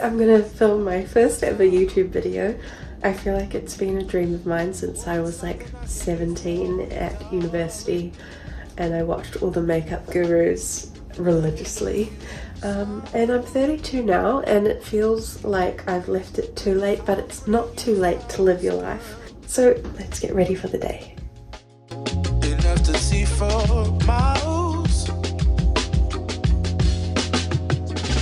I'm gonna film my first ever YouTube video. I feel like it's been a dream of mine since I was like 17 at university, and I watched all the makeup gurus religiously. And I'm 32 now, and it feels like I've left it too late, but it's not too late to live your life. So let's get ready for the day. Enough to see for miles.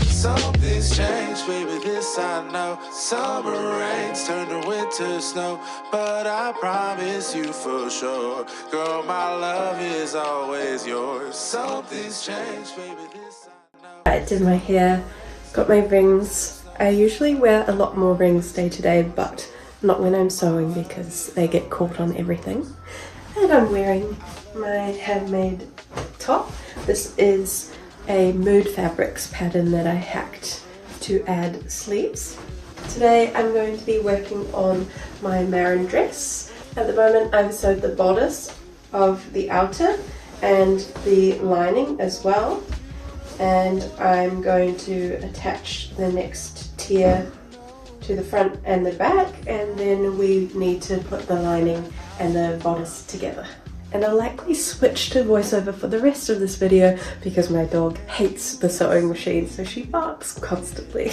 Something's changed, baby, this I know. Summer rains turn to winter snow, but I promise you for sure, girl, my love is always yours. Something's changed, baby, this I know. I did my hair, got my rings. I usually wear a lot more rings day to day, but not when I'm sewing because they get caught on everything. And I'm wearing my handmade top. This is a Mood Fabrics pattern that I hacked to add sleeves. Today I'm going to be working on my Marin dress. At the moment I've sewed the bodice of the outer and the lining as well, and I'm going to attach the next tier to the front and the back, and then we need to put the lining and the bodice together. And I'll likely switch to voiceover for the rest of this video because my dog hates the sewing machine, so she barks constantly.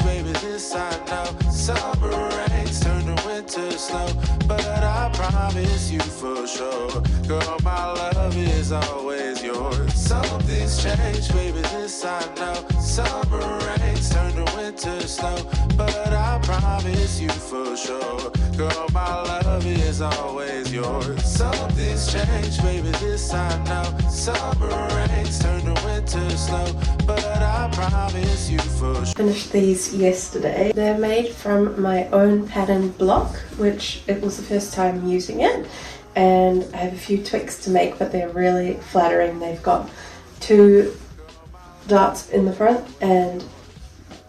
Baby, this I know. Summer rains turn to winter snow, but I promise you for sure, girl, my love is always yours. Something's changed, baby, this I know. Summer rains turn to winter snow, but I promise you for sure, girl, my love is always yours. Something's changed, baby, this I know. Summer rains turn to winter snow, but I promise you for sure. Finished these yesterday. They're made from my own pattern block, which it was the first time using it, and I have a few tweaks to make, but they're really flattering. They've got 2 darts in the front and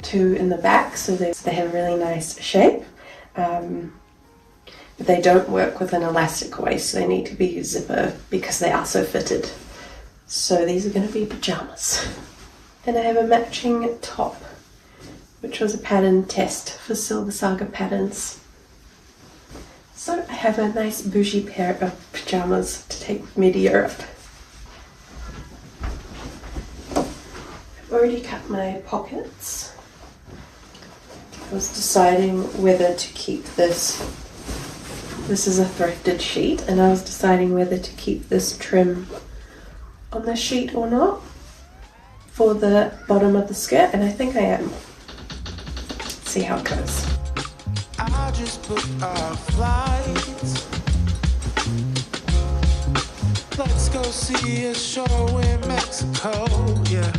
2 in the back, so they have a really nice shape. But they don't work with an elastic waist, so they need to be zipper because they are so fitted. So these are going to be pajamas. And I have a matching top, which was a pattern test for Silver Saga patterns. So I have a nice bougie pair of pajamas to take with me to Europe. I've already cut my pockets. I was deciding whether to keep this. This is a thrifted sheet, and I was deciding whether to keep this trim on the sheet or not for the bottom of the skirt, and I think I am. Let's see how it goes. I just booked our flights. Let's go see a show in Mexico, yeah.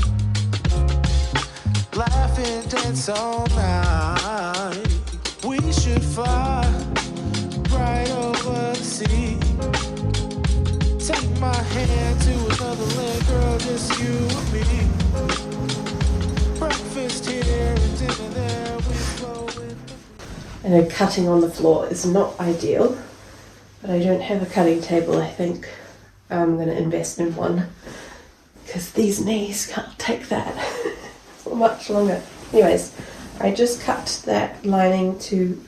Laugh and dance all night. We should fly right over the sea. Take my hand to another land, girl, just you and me. Breakfast here and dinner there, we go in. I know cutting on the floor is not ideal, but I don't have a cutting table. I think I'm going to invest in one because these knees can't take that for much longer. Anyways, I just cut that lining to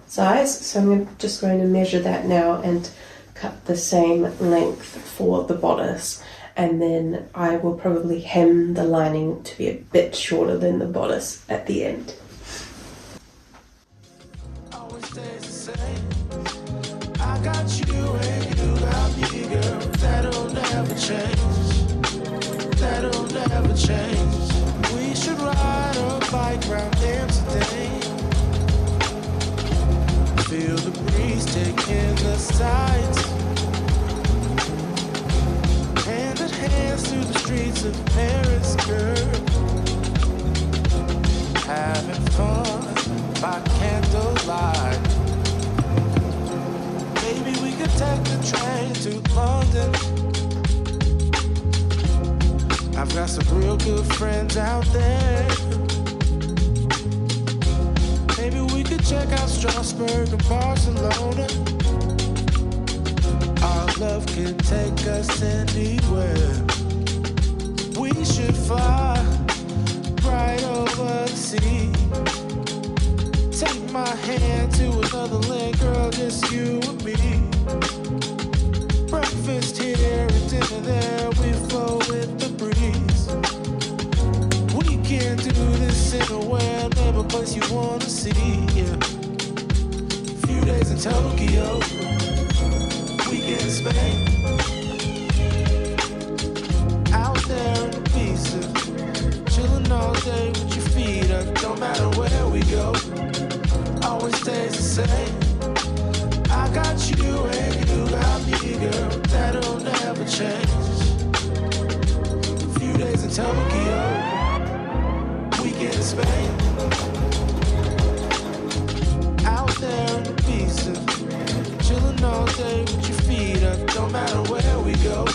size, so I'm just going to measure that now and cut the same length for the bodice, and then I will probably hem the lining to be a bit shorter than the bodice at the end. Always stays the same. I got you and you got me, girl. That'll never change. That'll never change. We should ride a bike round Amsterdam. Feel the breeze taking the sights. Hand in hand through the streets of Paris, girl. Having fun by candlelight. Maybe we could take the train to London. I've got some real good friends out there. Maybe we could check out Strasbourg and Barcelona. Our love can take us anywhere. We should fly right over the sea. anywhere, name a place you wanna see, yeah. Few days in Tokyo, weekend in Spain. Out there in Ibiza, chillin' all day with your feet up. Don't matter where we go, always stays the same. I got you and you got me, girl. That'll never change. Few days in Tokyo, weekend in Spain. Out there in Ibiza, chillin' all day with your feet up. Don't matter where we go,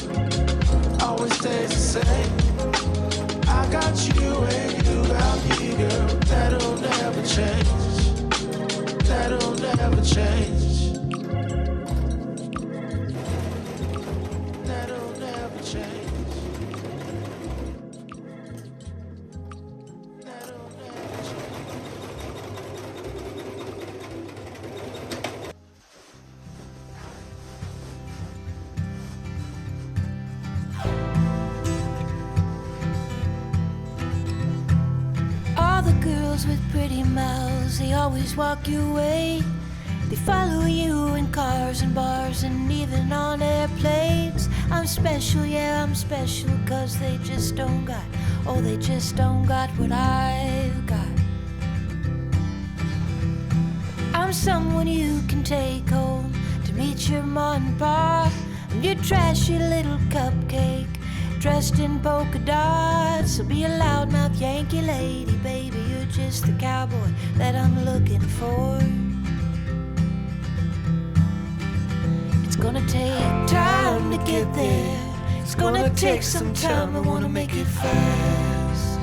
always stays the same. I got you and you got me, girl. That'll never change. That'll never change. That'll never change. That'll never All the girls with pretty mouths, they always walk your way. They follow you in cars and bars and even on airplanes. I'm special, yeah, I'm special, 'cause they just don't got, oh, they just don't got what I've got. I'm someone you can take home to meet your morning bar. I'm your trashy little cupcake, dressed in polka dots. So be a loudmouth Yankee lady, baby, you're just the cowboy that I'm looking for. It's gonna take time to get there. It's gonna take some time, I wanna make it fast.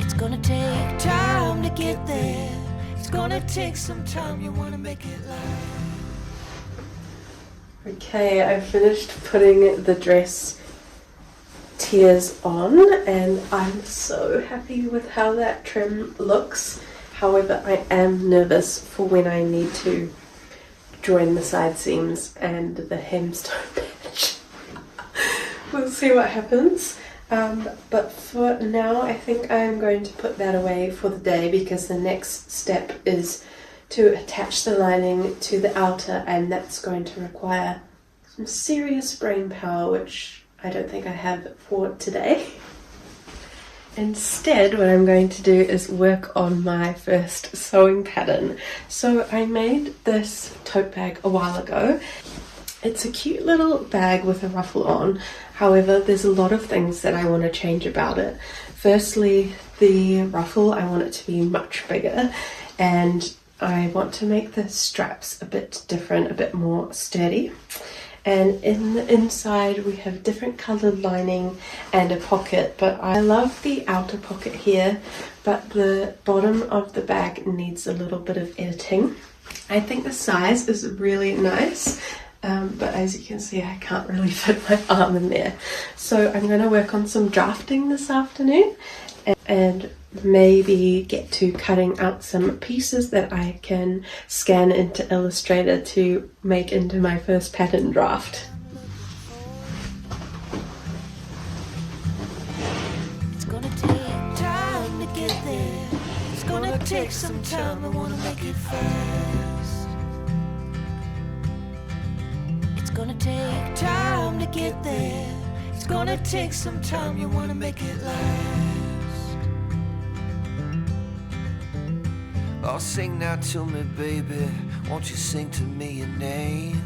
It's gonna take time to get there. It's gonna take some time, you wanna make it last. Okay, I finished putting the dress tiers on and I'm so happy with how that trim looks. However, I am nervous for when I need to join the side seams and the hems don't match. We'll see what happens. But for now, I think I'm going to put that away for the day because the next step is to attach the lining to the outer, and that's going to require some serious brain power, which I don't think I have for today. Instead, what I'm going to do is work on my first sewing pattern. So I made this tote bag a while ago. It's a cute little bag with a ruffle on. However, there's a lot of things that I want to change about it. Firstly, the ruffle, I want it to be much bigger, and I want to make the straps a bit different, a bit more sturdy. And in the inside we have different coloured lining and a pocket, but I love the outer pocket here, but the bottom of the bag needs a little bit of editing. I think the size is really nice, but as you can see I can't really fit my arm in there. So I'm going to work on some drafting this afternoon and maybe get to cutting out some pieces that I can scan into Illustrator to make into my first pattern draft. It's gonna take time to get there. It's gonna take some time, I wanna make it fast. It's gonna take time to get there. It's gonna take some time, you wanna make it last. Oh, sing now to me, baby. Won't you sing to me your name?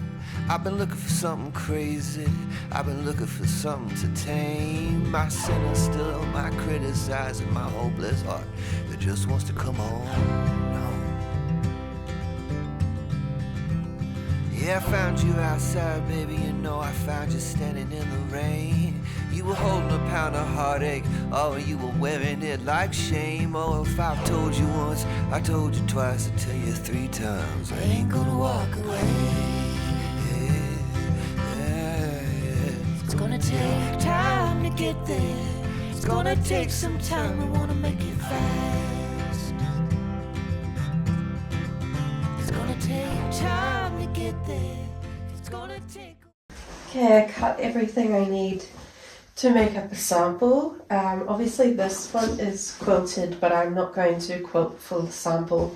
I've been looking for something crazy. I've been looking for something to tame my sinner still, my criticizing, my hopeless heart that just wants to come on. Yeah, I found you outside, baby. You know I found you standing in the rain. You were holding a pound of heartache. Oh, you were wearing it like shame. Oh, if I've told you once, I told you twice, I tell you 3 times, I ain't gonna walk away. It's gonna take time to get there. It's gonna take some time, I wanna make it fast. It's gonna take time to get there. It's gonna take... Okay, I cut everything I need to make up a sample. Obviously this one is quilted, but I'm not going to quilt full sample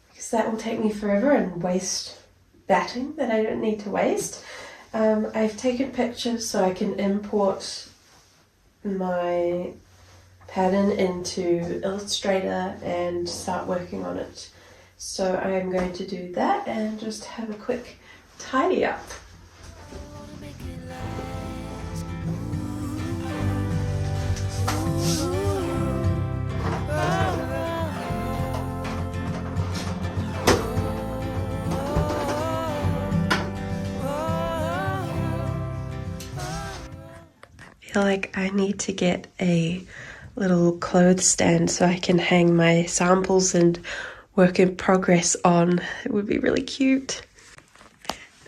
because that will take me forever and waste batting that I don't need to waste. I've taken pictures so I can import my pattern into Illustrator and start working on it. So I am going to do that and just have a quick tidy up. I feel like I need to get a little clothes stand so I can hang my samples and work in progress on. It would be really cute.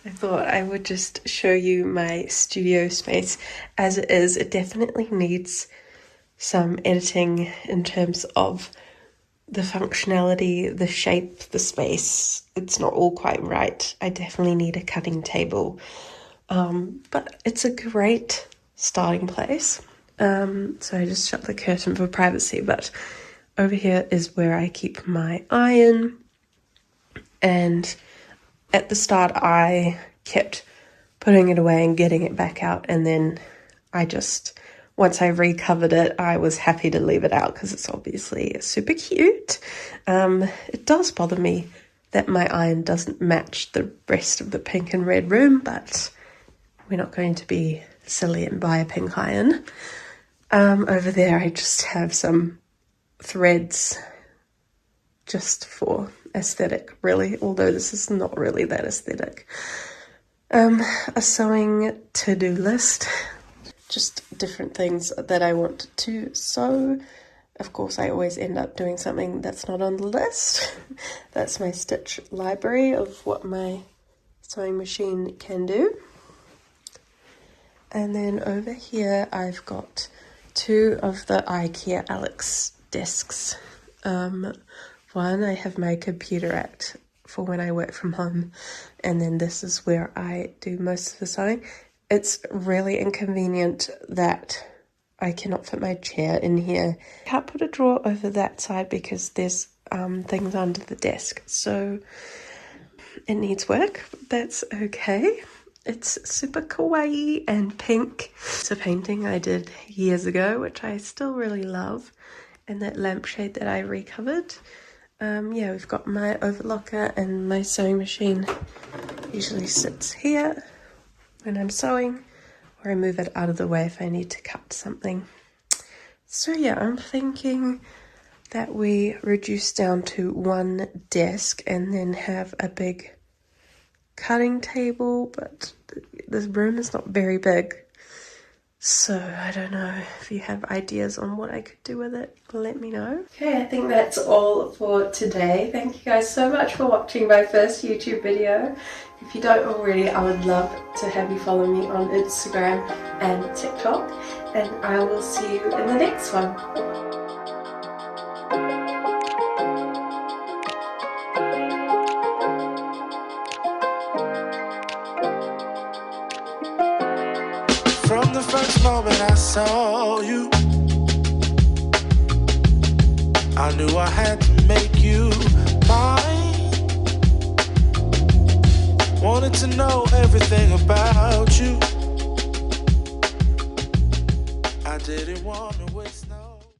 I thought I would just show you my studio space as it is. It definitely needs some editing in terms of the functionality, the shape, the space. It's not all quite right. I definitely need a cutting table. But it's a great starting place. So I just shut the curtain for privacy, but over here is where I keep my iron, and at the start I kept putting it away and getting it back out, and then once I recovered it, I was happy to leave it out because it's obviously super cute. It does bother me that my iron doesn't match the rest of the pink and red room, but we're not going to be silly and buy a pink iron. Over there I just have some threads just for aesthetic, really, although this is not really that aesthetic. A sewing to-do list, just different things that I want to sew. Of course, I always end up doing something that's not on the list. That's my stitch library of what my sewing machine can do. And then over here I've got 2 of the IKEA Alex desks. One I have my computer at for when I work from home, and then this is where I do most of the sewing. It's really inconvenient that I cannot fit my chair in here. I can't put a drawer over that side because there's things under the desk, so it needs work. That's okay. It's super kawaii and pink. It's a painting I did years ago, which I still really love, and that lampshade that I recovered. Yeah, we've got my overlocker, and my sewing machine usually sits here when I'm sewing, or I move it out of the way if I need to cut something. So yeah, I'm thinking that we reduce down to 1 desk and then have a big cutting table, but this room is not very big, so I don't know. If you have ideas on what I could do with it, let me know. Okay, I think that's all for today. Thank you guys so much for watching my first YouTube video. If you don't already, I would love to have you follow me on Instagram and TikTok, and I will see you in the next one. From the first moment I saw you, I knew I had to make you mine. Wanted to know everything about you. I didn't want to